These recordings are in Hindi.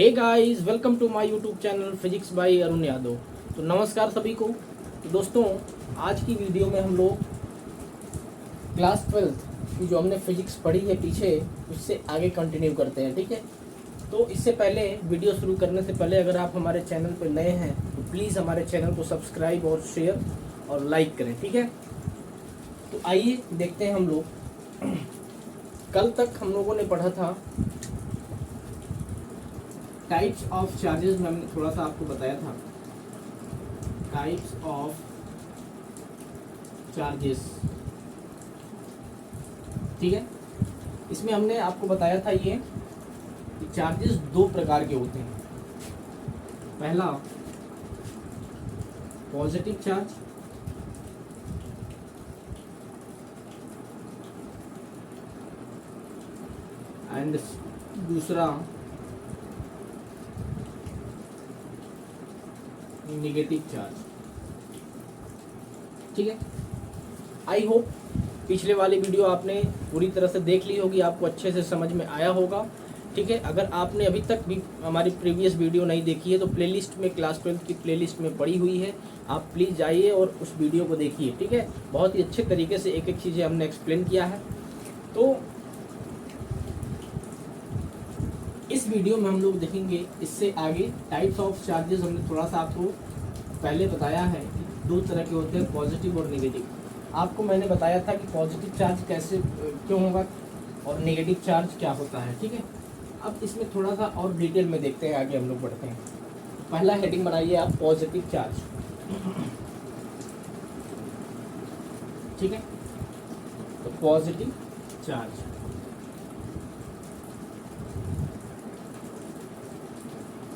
Hey guys, welcome to my YouTube channel physics by Arun Yadav. तो नमस्कार सभी को। तो दोस्तों, आज की वीडियो में हम लोग क्लास 12 की जो हमने फिजिक्स पढ़ी है पीछे, उससे आगे कंटिन्यू करते हैं। ठीक है। तो इससे पहले वीडियो शुरू करने से पहले अगर आप हमारे चैनल पर नए हैं तो प्लीज़ हमारे चैनल को सब्सक्राइब और शेयर और लाइक करें। ठीक है। तो आइए देखते हैं हम लोग। कल तक हम लोगों ने पढ़ा था टाइप्स ऑफ चार्जेस में। हमने थोड़ा सा आपको बताया था टाइप्स ऑफ चार्जेस। ठीक है। इसमें हमने आपको बताया था ये कि चार्जेस दो प्रकार के होते हैं। पहला पॉजिटिव चार्ज एंड दूसरा नेगेटिव चार्ज। ठीक है। आई होप पिछले वाली वीडियो आपने पूरी तरह से देख ली होगी, आपको अच्छे से समझ में आया होगा। ठीक है। अगर आपने अभी तक भी हमारी प्रीवियस वीडियो नहीं देखी है तो प्लेलिस्ट में क्लास 12 की प्लेलिस्ट में पड़ी हुई है, आप प्लीज़ जाइए और उस वीडियो को देखिए। ठीक है। बहुत ही अच्छे तरीके से एक एक चीज़ें हमने एक्सप्लेन किया है। तो इस वीडियो में हम लोग देखेंगे इससे आगे टाइप्स ऑफ चार्जेस। हमने थोड़ा सा आपको पहले बताया है कि दो तरह के होते हैं, पॉजिटिव और नेगेटिव। आपको मैंने बताया था कि पॉजिटिव चार्ज कैसे क्यों होगा और नेगेटिव चार्ज क्या होता है। ठीक है। अब इसमें थोड़ा सा और डिटेल में देखते हैं, आगे हम लोग बढ़ते हैं। पहला हेडिंग बनाइए आप, पॉजिटिव चार्ज। ठीक है। तो पॉजिटिव चार्ज,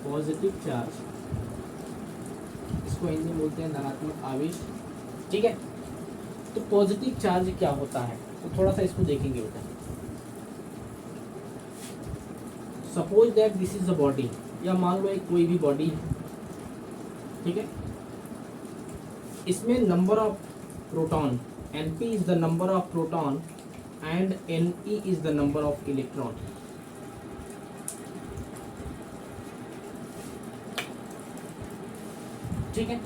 पॉजिटिव चार्ज इसको हिंदी में बोलते हैं धनात्मक आवेश। ठीक है। तो पॉजिटिव चार्ज क्या होता है, तो थोड़ा सा इसको देखेंगे बेटा। Suppose that this is a body, या मान लो एक कोई भी बॉडी है। ठीक है। इसमें number of proton, Np is the number of proton and Ne is the number of electron. ठीक है।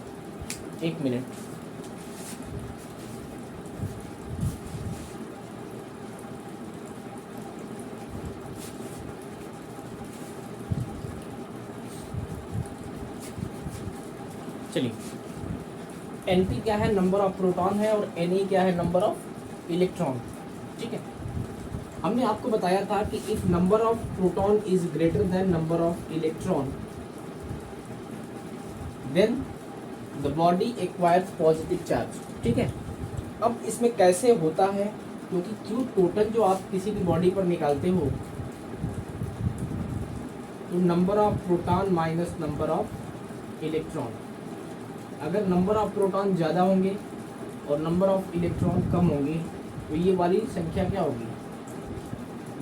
एक मिनट। चलिए, Np क्या है, नंबर ऑफ प्रोटॉन है, और Ne क्या है, नंबर ऑफ इलेक्ट्रॉन। ठीक है। हमने आपको बताया था कि if number of proton is greater than number of electron then the body acquires positive charge. ठीक है। अब इसमें कैसे होता है, क्योंकि क्यू टोटल जो आप किसी भी बॉडी पर निकालते हो तो number of proton minus number of electron. अगर नंबर ऑफ प्रोटॉन ज़्यादा होंगे और नंबर ऑफ इलेक्ट्रॉन कम होंगे तो ये वाली संख्या क्या होगी,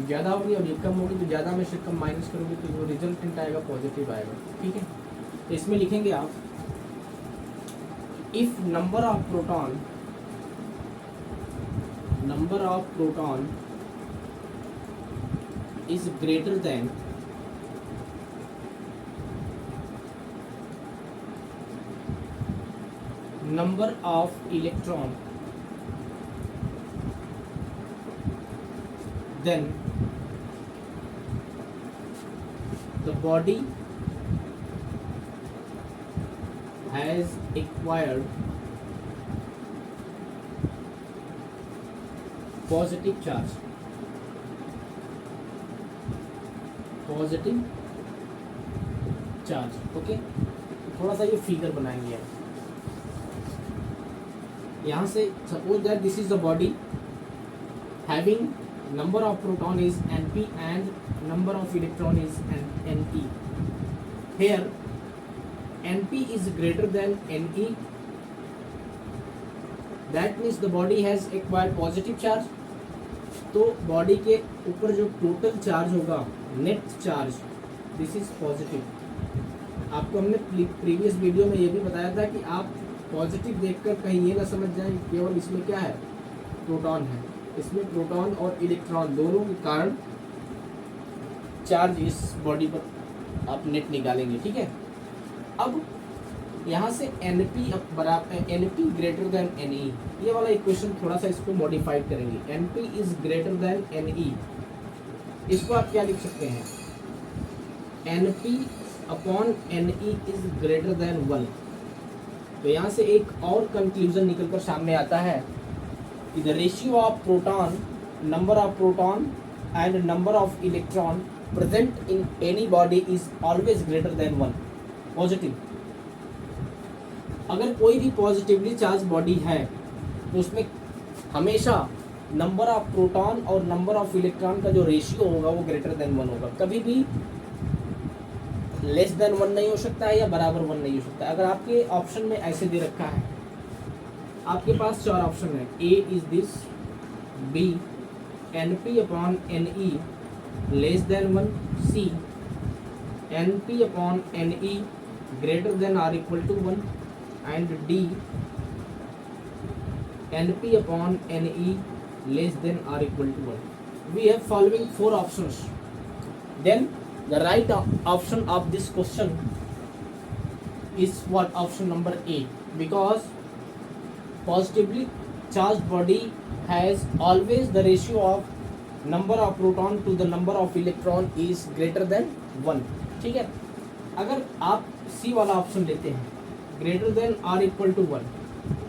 ज़्यादा होगी, और ये कम होगी तो ज़्यादा में से कम माइनस करोगे तो जो रिजल्टेंट आएगा पॉजिटिव आएगा। ठीक है। तो इसमें लिखेंगे आप, if number of proton is greater than number of electron, then the body has acquired positive charge, positive charge. Okay. थोड़ा सा ये फिगर बनाएंगे आप। यहाँ से suppose that this is the body having number of proton is Np and number of electron is Ne। Here Np is greater than Ne, that means the body has acquired positive charge। तो बॉडी के ऊपर जो टोटल चार्ज होगा, net charge, this is positive. आपको हमने प्रीवियस वीडियो में ये भी बताया था कि आप पॉजिटिव देखकर कहीं ये ना समझ जाएं केवल इसमें क्या है, प्रोटॉन है। इसमें प्रोटॉन और इलेक्ट्रॉन दोनों के कारण चार्ज इस बॉडी पर आप नेट निकालेंगे, ठीक है। अब यहाँ से NP बराबर NP ग्रेटर देन NE, ये वाला इक्वेशन थोड़ा सा इसको मॉडिफाइड करेंगे। NP is greater then NE, इसको आप क्या लिख सकते हैं, NP upon NE is greater than 1। तो यहाँ से एक और कंक्लूजन निकल कर सामने आता है कि the ratio of proton, number of proton and number of electron present in any body is always greater than 1। Positive, अगर कोई भी पॉजिटिवली चार्ज बॉडी है तो उसमें हमेशा नंबर ऑफ प्रोटॉन और नंबर ऑफ इलेक्ट्रॉन का जो रेशियो होगा वो ग्रेटर देन 1 होगा। कभी भी लेस देन 1 नहीं हो सकता है या बराबर 1 नहीं हो सकता है। अगर आपके ऑप्शन में ऐसे दे रखा है, आपके पास 4 ऑप्शन है, A is this, B NP upon NE less than 1, C NP upon NE greater than or equal to 1, and D NP upon NE less than or equal to 1. We have following 4 options. Then the right option of this question is what? Option number A, because positively charged body has always the ratio of number of proton to the number of electron is greater than 1, ठीक है। अगर आप C वाला ऑप्शन लेते हैं greater than or equal to 1,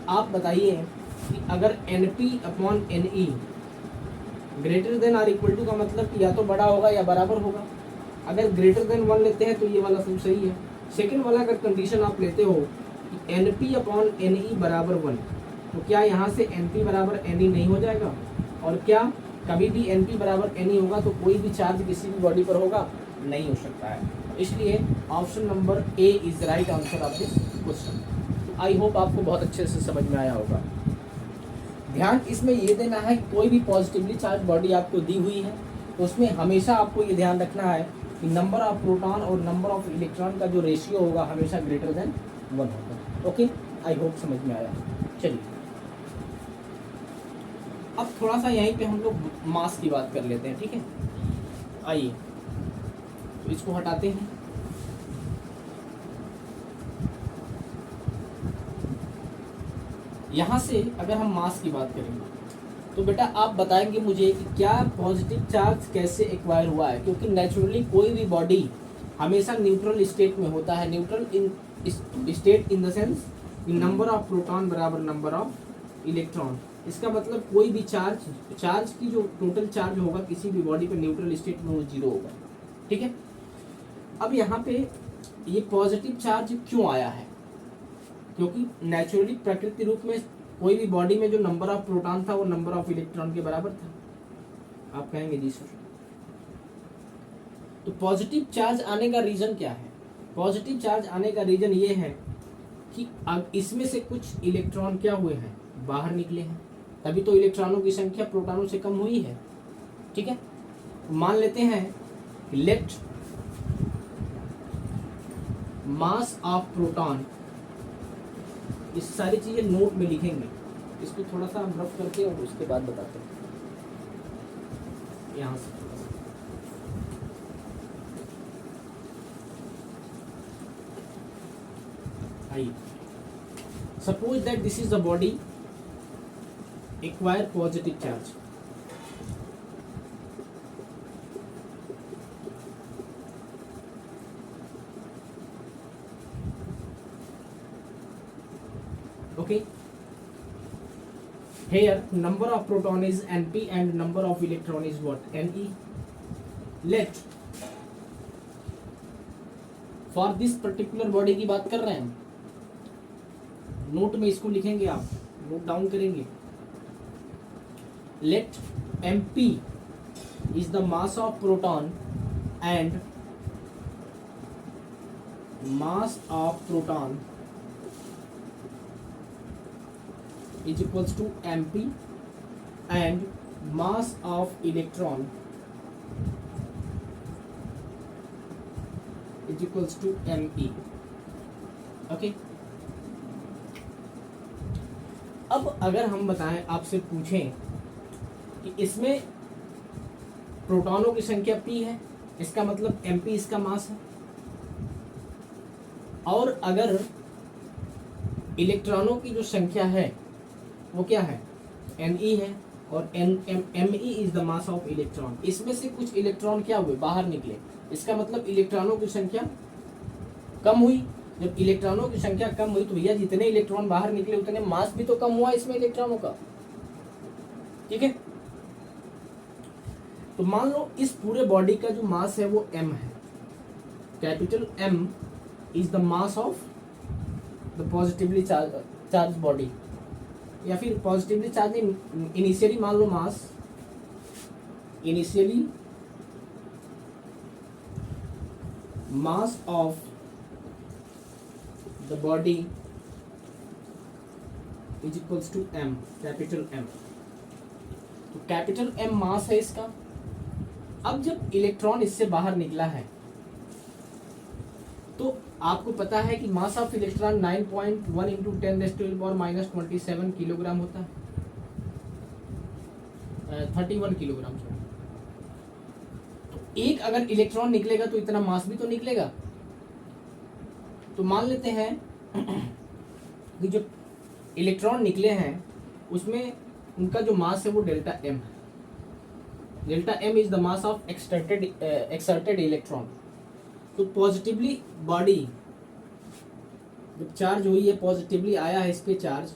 आप बताइए कि अगर NP upon NE greater than or equal to का मतलब कि या तो बड़ा होगा या बराबर होगा। अगर ग्रेटर देन 1 लेते हैं तो ये वाला सब सही है। सेकंड वाला अगर कंडीशन आप लेते हो कि NP अपॉन NE बराबर 1, तो क्या यहाँ से NP बराबर NE नहीं हो जाएगा? और क्या कभी भी NP बराबर NE होगा तो कोई भी चार्ज किसी भी बॉडी पर होगा? नहीं हो सकता है। इसलिए option number A is right answer of this question. I hope आपको बहुत अच्छे से समझ में आया होगा। ध्यान इसमें ये देना है, कोई भी पॉजिटिवली चार्ज बॉडी आपको दी हुई है तो उसमें हमेशा आपको ये ध्यान रखना है कि नंबर ऑफ प्रोटॉन और नंबर ऑफ इलेक्ट्रॉन का जो रेशियो होगा हमेशा ग्रेटर देन 1 होगा। ओके, आई होप समझ में आया। चलिए अब थोड़ा सा यहीं पे हम लोग मास की बात कर लेते हैं, ठीक है। आइए तो इसको हटाते हैं। यहाँ से अगर हम मास की बात करेंगे तो बेटा आप बताएंगे मुझे कि क्या पॉजिटिव चार्ज कैसे एक्वायर हुआ है, क्योंकि नेचुरली कोई भी बॉडी हमेशा न्यूट्रल स्टेट में होता है। Neutral in state in the sense number of proton बराबर नंबर ऑफ इलेक्ट्रॉन। इसका मतलब कोई भी चार्ज की जो टोटल चार्ज होगा किसी भी बॉडी पे न्यूट्रल स्टेट में वो 0 होगा, ठीक है। अब यहाँ पे ये पॉजिटिव चार्ज क्यों आया है? क्योंकि नेचुरली प्रकृति रूप में कोई भी बॉडी में जो नंबर ऑफ प्रोटॉन था वो नंबर ऑफ इलेक्ट्रॉन के बराबर था। आप कहेंगे जी सर, तो पॉजिटिव चार्ज आने का रीजन क्या है? पॉजिटिव चार्ज आने का रीजन ये है कि अब इसमें से कुछ इलेक्ट्रॉन क्या हुए हैं, बाहर निकले हैं, तभी तो इलेक्ट्रॉनों की संख्या प्रोटॉनों से कम हुई है, ठीक है। मान लेते हैं लेट मास ऑफ प्रोटॉन, इस सारी चीजें नोट में लिखेंगे, इसको थोड़ा सा हम रफ करके और उसके बाद बताते हैं। यहाँ से आइए, suppose that this is the body acquire positive charge. Okay, here number of proton is Np and number of electron is what? Ne. Let for this particular body की बात कर रहे हैं हम, नोट में इसको लिखेंगे, आप नोट डाउन करेंगे। Let Mp is the mass of proton and mass of proton is equals to Mp and mass of electron is equals to Me. Okay. अब अगर हम बताएं, आपसे पूछें कि इसमें प्रोटॉनों की संख्या p है, इसका मतलब Mp इसका मास है, और अगर इलेक्ट्रॉनों की जो संख्या है वो क्या है, Ne है, और Me is the mass of electron. इसमें से कुछ इलेक्ट्रॉन क्या हुए, बाहर निकले, इसका मतलब इलेक्ट्रॉनों की संख्या कम हुई। जब इलेक्ट्रॉनों की संख्या कम हुई तो भैया जितने इलेक्ट्रॉन बाहर निकले उतने मास भी तो कम हुआ इसमें इलेक्ट्रॉनों का, ठीक है। तो मान लो इस पूरे बॉडी का जो मास है वो m है, capital M is the mass of the positively charge body, या फिर पॉजिटिवली चार्ज इनिशियली मान लो मास, initially mass of the body is equals to m, capital M। तो कैपिटल M मास है इसका। अब जब इलेक्ट्रॉन इससे बाहर निकला है तो आपको पता है कि mass of electron 9.1 into 10⁻⁻27 kilogram होता है, 31 किलोग्राम। तो एक अगर इलेक्ट्रॉन निकलेगा तो इतना मास भी तो निकलेगा। तो मान लेते हैं कि जो इलेक्ट्रॉन निकले हैं उसमें उनका जो मास है वो डेल्टा M है। Delta M is the mass of exerted electron. तो पॉजिटिवली बॉडी जब चार्ज हुई है, पॉजिटिवली आया है इस पे चार्ज,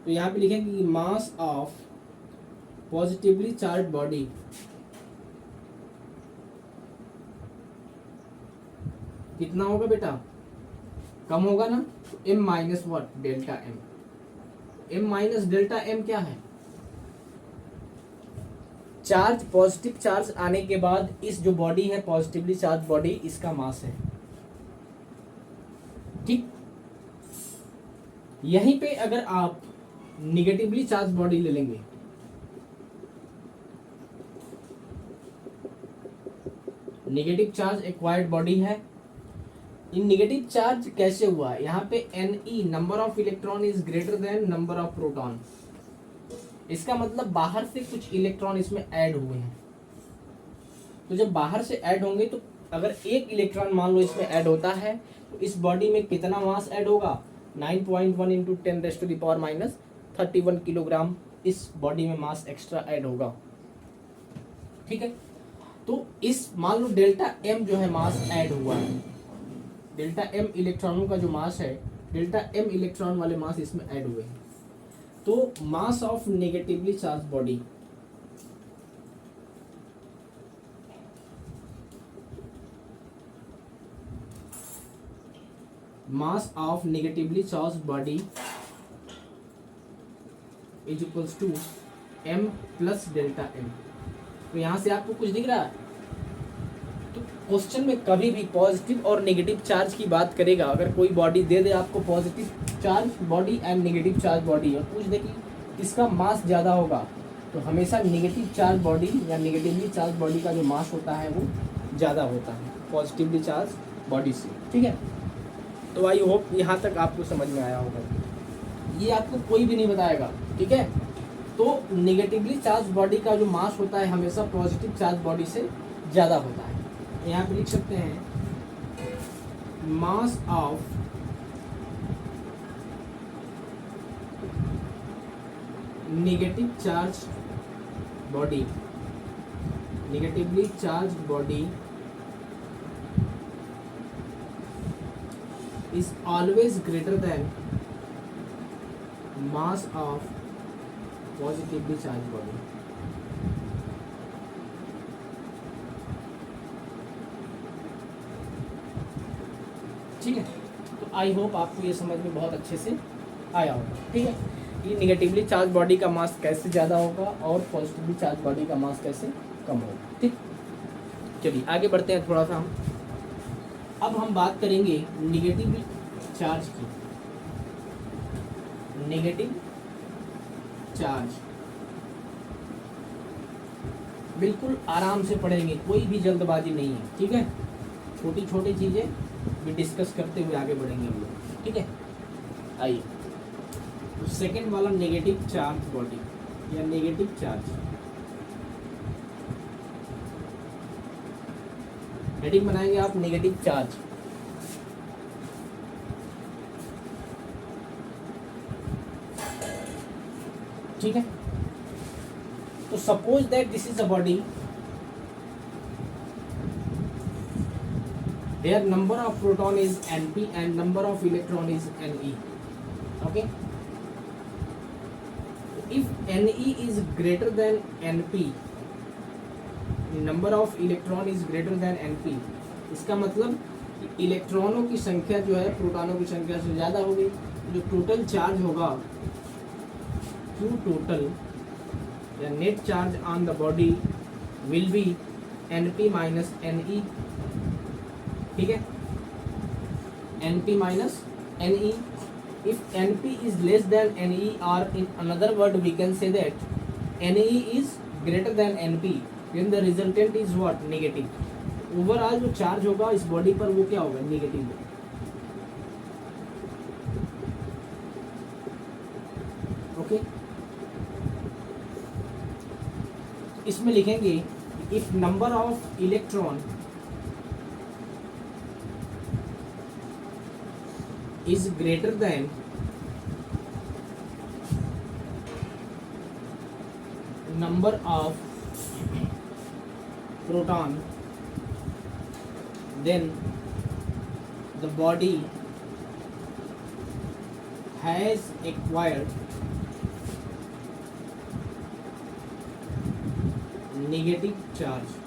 तो यहाँ पे लिखेंगे कि mass of positively charge body कितना होगा बेटा, कम होगा ना। तो M minus what, delta M। M minus delta M क्या है, चार्ज, पॉजिटिव चार्ज आने के बाद इस जो बॉडी है पॉजिटिवली चार्ज बॉडी, इसका मास है, ठीक। यहीं पे अगर आप निगेटिवली चार्ज बॉडी ले लेंगे, निगेटिव चार्ज एक्वायर्ड बॉडी है, इन निगेटिव चार्ज कैसे हुआ, यहाँ पे Ne number of electron is greater than number of proton. इसका मतलब बाहर से कुछ इलेक्ट्रॉन इसमें ऐड हुए हैं। तो जब बाहर से ऐड होंगे तो अगर एक इलेक्ट्रॉन मान लो इसमें ऐड होता है तो इस बॉडी में कितना मास ऐड होगा, 9.1 इंटू 10⁻31 किलोग्राम इस बॉडी में मास एक्स्ट्रा ऐड होगा, ठीक है। तो इस मान लो डेल्टा M जो है मास ऐड हुआ है, डेल्टा M इलेक्ट्रॉनों का जो मास है, डेल्टा M इलेक्ट्रॉन वाले मास इसमें ऐड हुए हैं। तो mass of negatively charge body is equals to M plus delta M। तो यहां से आपको कुछ दिख रहा है। तो क्वेश्चन में कभी भी पॉजिटिव और नेगेटिव चार्ज की बात करेगा, अगर कोई बॉडी दे दे आपको positive charge body and negative charge body और पूछ दे कि किसका मास ज़्यादा होगा, तो हमेशा नेगेटिव चार्ज बॉडी या नेगेटिवली चार्ज बॉडी का जो मास होता है वो ज़्यादा होता है पॉजिटिवली चार्ज बॉडी से, ठीक है। तो आई होप यहाँ तक आपको समझ में आया होगा। ये आपको कोई भी नहीं बताएगा, ठीक है। तो नेगेटिवली चार्ज बॉडी का जो मास होता है हमेशा पॉजिटिव चार्ज बॉडी से ज़्यादा होता है। यहाँ पे लिख सकते हैं mass of negative charge body, negatively charge body is always greater than mass of positively charged body। ठीक है। तो आई होप आपको ये समझ में बहुत अच्छे से आया होगा, ठीक है। ये निगेटिवली चार्ज बॉडी का मास कैसे ज़्यादा होगा और पॉजिटिवली चार्ज बॉडी का मास कैसे कम होगा, ठीक। चलिए आगे बढ़ते हैं थोड़ा सा हम। अब हम बात करेंगे निगेटिव चार्ज की। नेगेटिव चार्ज बिल्कुल आराम से पढ़ेंगे, कोई भी जल्दबाजी नहीं है, ठीक है। छोटी छोटी चीज़ें भी डिस्कस करते हुए आगे बढ़ेंगे हम लोग, ठीक है। आइए तो सेकंड वाला नेगेटिव चार्ज बॉडी या नेगेटिव चार्ज। हेडिंग बनाएंगे आप नेगेटिव चार्ज। ठीक है, तो suppose that this is a body, there number of proton is Np and number of electron is Ne। Okay, if Ne is greater than Np, number of electron is greater than Np, इसका मतलब इलेक्ट्रॉनों की संख्या जो है प्रोटॉनों की संख्या से ज़्यादा होगी। जो टोटल चार्ज होगा, Q टोटल या net charge on the body will be Np minus Ne। ठीक है, Np minus Ne। If Np is less than Ne, or in another word we can say that Ne is greater than Np, then the resultant is what? Negative। Overall जो चार्ज होगा इस बॉडी पर वो क्या होगा? नेगेटिव। ओके, इसमें लिखेंगे if number of electron is greater than number of proton, then the body has acquired negative charge।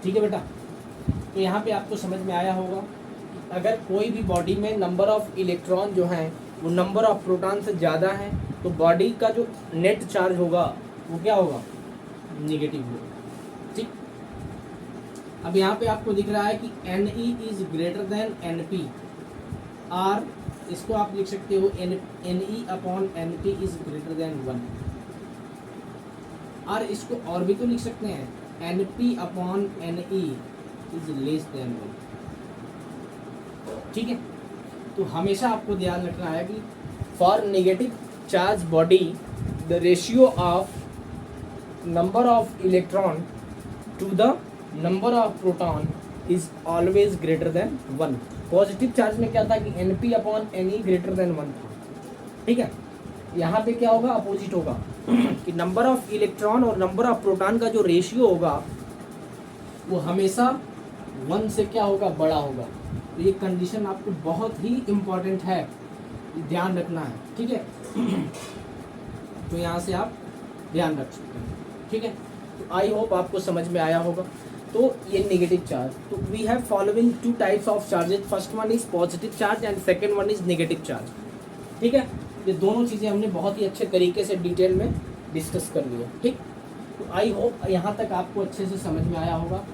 ठीक है बेटा, तो यहाँ पे आपको समझ में आया होगा, अगर कोई भी बॉडी में नंबर ऑफ इलेक्ट्रॉन जो हैं वो नंबर ऑफ प्रोटॉन से ज़्यादा है तो बॉडी का जो नेट चार्ज होगा वो क्या होगा? नेगेटिव होगा। ठीक, अब यहाँ पे आपको दिख रहा है कि Ne is greater than Np, और इसको आप लिख सकते हो Ne upon Np is greater than 1, और इसको और भी तो लिख सकते हैं Np upon Ne is less than 1। ठीक है, तो हमेशा आपको ध्यान रखना है कि for negative charge body the ratio of number of electron to the number of proton is always greater than 1। Positive charge में क्या था कि Np upon Ne greater than 1 था। ठीक है, यहाँ पे क्या होगा? अपोजिट होगा कि नंबर ऑफ इलेक्ट्रॉन और नंबर ऑफ प्रोटॉन का जो रेशियो होगा वो हमेशा 1 से क्या होगा? बड़ा होगा। तो ये कंडीशन आपको बहुत ही इम्पॉर्टेंट है, ध्यान रखना है। ठीक है, तो यहाँ से आप ध्यान रख सकते हैं। ठीक है, तो आई होप आपको समझ में आया होगा। तो ये नेगेटिव चार्ज, तो we have following 2 types of charges, first one is positive charge and second one is negative charge. ठीक है, ये दोनों चीज़ें हमने बहुत ही अच्छे तरीके से डिटेल में डिस्कस कर लिया। ठीक, तो आई होप यहाँ तक आपको अच्छे से समझ में आया होगा।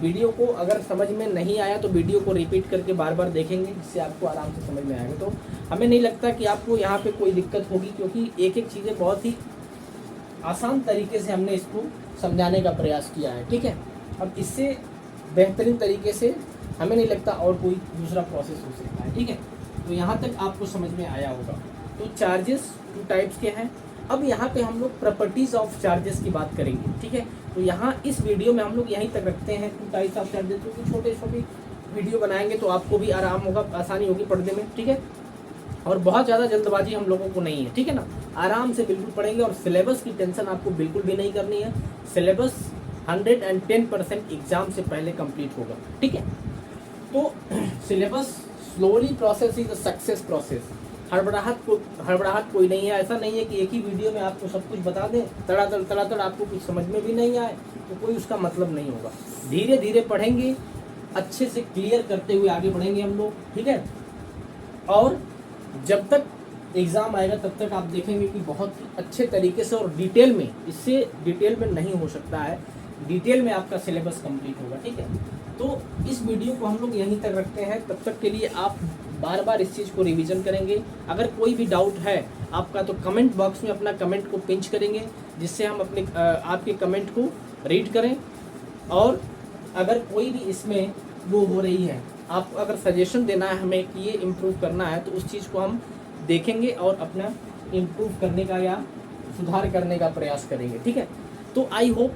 वीडियो को अगर समझ में नहीं आया तो वीडियो को रिपीट करके बार बार देखेंगे, जिससे आपको आराम से समझ में आएगा। तो हमें नहीं लगता कि आपको यहाँ पे कोई दिक्कत होगी, क्योंकि एक एक चीज़ें बहुत ही आसान तरीके से हमने इसको समझाने का प्रयास किया है। ठीक है, अब इससे बेहतरीन तरीके से हमें नहीं लगता और कोई दूसरा प्रोसेस हो सकता है। ठीक है, तो यहाँ तक आपको समझ में आया होगा। तो चार्जेस 2 टाइप्स के हैं। अब यहाँ पे हम लोग प्रॉपर्टीज ऑफ चार्जेस की बात करेंगे। ठीक है, तो यहाँ इस वीडियो में हम लोग यहीं तक रखते हैं 2 टाइप्स ऑफ चार्जेस, क्योंकि छोटे छोटे वीडियो बनाएंगे तो आपको भी आराम होगा, आसानी होगी पढ़ने में। ठीक है, और बहुत ज़्यादा जल्दबाजी हम लोगों को नहीं है। ठीक है ना, आराम से बिल्कुल पढ़ेंगे, और सिलेबस की टेंशन आपको बिल्कुल भी नहीं करनी है। सिलेबस 110% एग्जाम से पहले कंप्लीट होगा। ठीक है, तो syllabus slowly process is a success process. हड़बड़ाहट कोई नहीं है। ऐसा नहीं है कि एक ही वीडियो में आपको सब कुछ बता दें, तड़ातड़ आपको कुछ समझ में भी नहीं आए तो कोई उसका मतलब नहीं होगा। धीरे धीरे पढ़ेंगे, अच्छे से क्लियर करते हुए आगे बढ़ेंगे हम लोग। ठीक है, और जब तक एग्ज़ाम आएगा तब तक आप देखेंगे कि बहुत ही अच्छे तरीके से और डिटेल में, इससे डिटेल में नहीं हो सकता है, डिटेल में आपका सिलेबस कंप्लीट होगा। ठीक है, तो इस वीडियो को हम लोग यहीं तक रखते हैं। तब तक के लिए आप बार बार इस चीज़ को रिवीजन करेंगे। अगर कोई भी डाउट है आपका तो कमेंट बॉक्स में अपना कमेंट को पिंच करेंगे, जिससे हम अपने आपके कमेंट को रीड करें। और अगर कोई भी इसमें वो हो रही है, आपको अगर सजेशन देना है हमें कि ये इम्प्रूव करना है, तो उस चीज़ को हम देखेंगे और अपना इम्प्रूव करने का या सुधार करने का प्रयास करेंगे। ठीक है, तो आई होप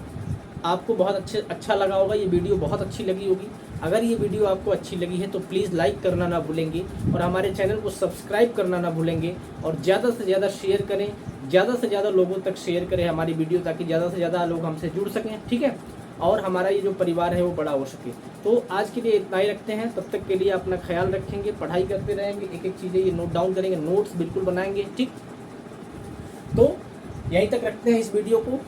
आपको बहुत अच्छा लगा होगा, ये वीडियो बहुत अच्छी लगी होगी। अगर ये वीडियो आपको अच्छी लगी है तो प्लीज़ लाइक करना ना भूलेंगे और हमारे चैनल को सब्सक्राइब करना ना भूलेंगे और ज़्यादा से ज़्यादा शेयर करें, ज़्यादा से ज़्यादा लोगों तक शेयर करें हमारी वीडियो, ताकि ज़्यादा से ज़्यादा लोग हमसे जुड़ सकें, ठीक है, और हमारा ये जो परिवार है वो बड़ा हो सके। तो आज के लिए इतना ही रखते हैं, तब तक के लिए अपना ख्याल रखेंगे, पढ़ाई करते रहेंगे, एक एक चीज़ें ये नोट डाउन करेंगे, नोट्स बिल्कुल बनाएंगे, ठीक। तो यहीं तक रखते हैं इस वीडियो को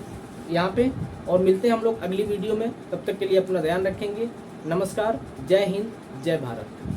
यहाँ पे, और मिलते हैं हम लोग अगली वीडियो में। तब तक के लिए अपना ध्यान रखेंगे। नमस्कार, जय हिंद, जय भारत।